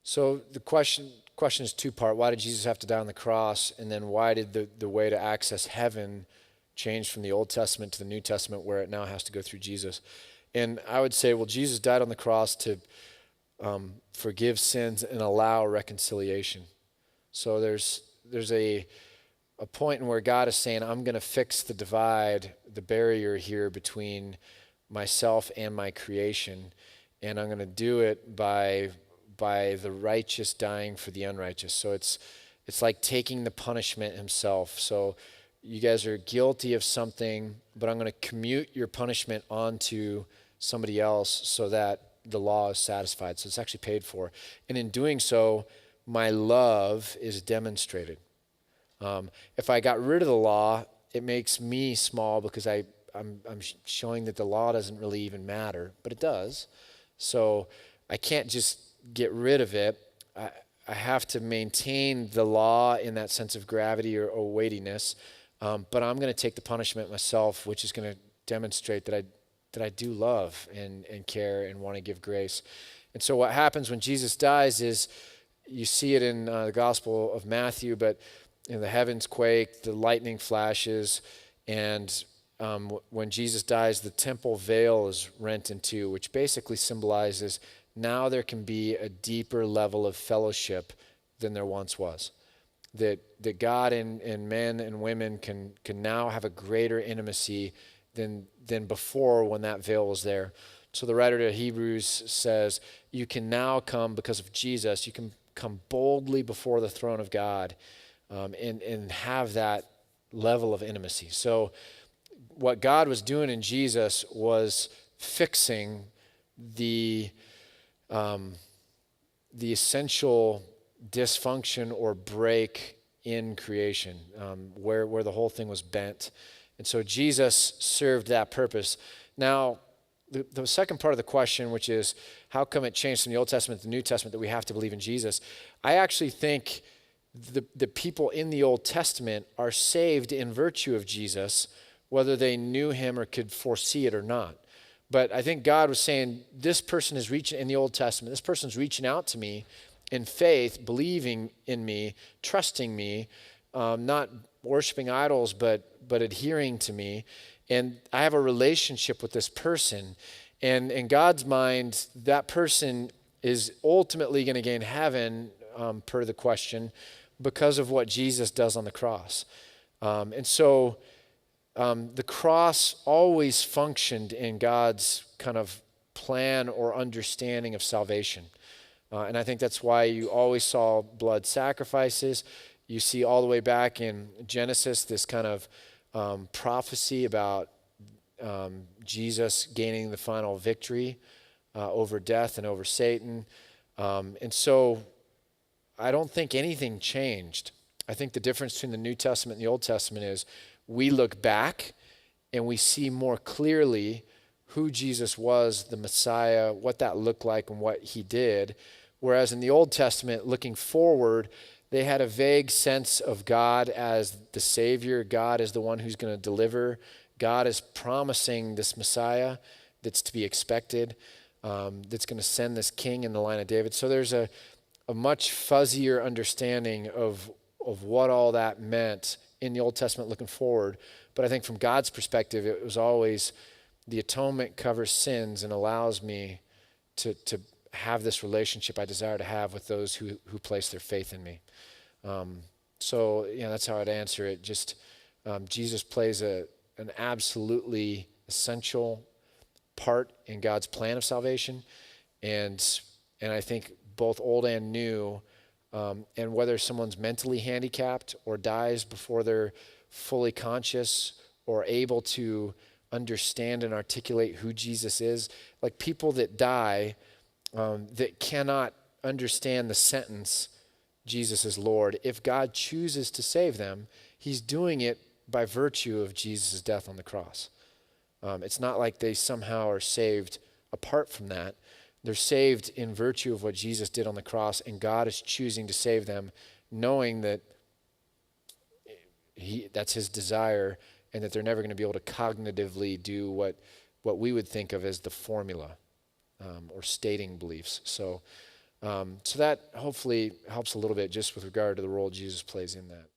So the question is two-part. Why did Jesus have to die on the cross? And then why did the way to access heaven change from the Old Testament to the New Testament, where it now has to go through Jesus? And I would say, well, Jesus died on the cross to forgive sins and allow reconciliation. So there's a point in where God is saying, I'm going to fix the divide, the barrier here between myself and my creation, and I'm going to do it by the righteous dying for the unrighteous. So it's like taking the punishment himself. So you guys are guilty of something, but I'm going to commute your punishment onto somebody else so that the law is satisfied. So it's actually paid for. And in doing so, my love is demonstrated. If I got rid of the law, it makes me small because I'm showing that the law doesn't really even matter, but it does. So I can't just get rid of it. I have to maintain the law in that sense of gravity or weightiness, but I'm going to take the punishment myself, which is going to demonstrate that I do love and care and want to give grace. And so what happens when Jesus dies is, you see it in the Gospel of Matthew, but the heavens quake, the lightning flashes, and when Jesus dies, the temple veil is rent in two, which basically symbolizes now there can be a deeper level of fellowship than there once was. That God and men and women can now have a greater intimacy than before when that veil was there. So the writer to Hebrews says, you can now come, because of Jesus, you can come boldly before the throne of God and have that level of intimacy. So what God was doing in Jesus was fixing the essential dysfunction or break in creation, where the whole thing was bent. And so Jesus served that purpose. Now, the second part of the question, which is how come it changed from the Old Testament to the New Testament that we have to believe in Jesus? I actually think the people in the Old Testament are saved in virtue of Jesus, whether they knew him or could foresee it or not. But I think God was saying, this person is reaching, in the Old Testament, this person's reaching out to me in faith, believing in me, trusting me, not worshiping idols, but adhering to me. And I have a relationship with this person. And in God's mind, that person is ultimately going to gain heaven, per the question, because of what Jesus does on the cross. And so the cross always functioned in God's kind of plan or understanding of salvation. And I think that's why you always saw blood sacrifices. You see all the way back in Genesis this kind of prophecy about Jesus gaining the final victory over death and over Satan. And so I don't think anything changed. I think the difference between the New Testament and the Old Testament is we look back and we see more clearly who Jesus was, the Messiah, what that looked like and what he did. Whereas in the Old Testament, looking forward, they had a vague sense of God as the Savior. God is the one who's going to deliver. God is promising this Messiah that's to be expected, that's going to send this king in the line of David. So there's a much fuzzier understanding of what all that meant in the Old Testament looking forward. But I think from God's perspective, it was always the atonement covers sins and allows me to have this relationship I desire to have with those who place their faith in me. So that's how I'd answer it. Just Jesus plays an absolutely essential part in God's plan of salvation, and I think both old and new, and whether someone's mentally handicapped or dies before they're fully conscious or able to understand and articulate who Jesus is, like people that die that cannot understand the sentence, Jesus is Lord, if God chooses to save them, he's doing it by virtue of Jesus' death on the cross. It's not like they somehow are saved apart from that. They're saved in virtue of what Jesus did on the cross, and God is choosing to save them, knowing that that's his desire, and that they're never going to be able to cognitively do what we would think of as the formula or stating beliefs. So So that hopefully helps a little bit just with regard to the role Jesus plays in that.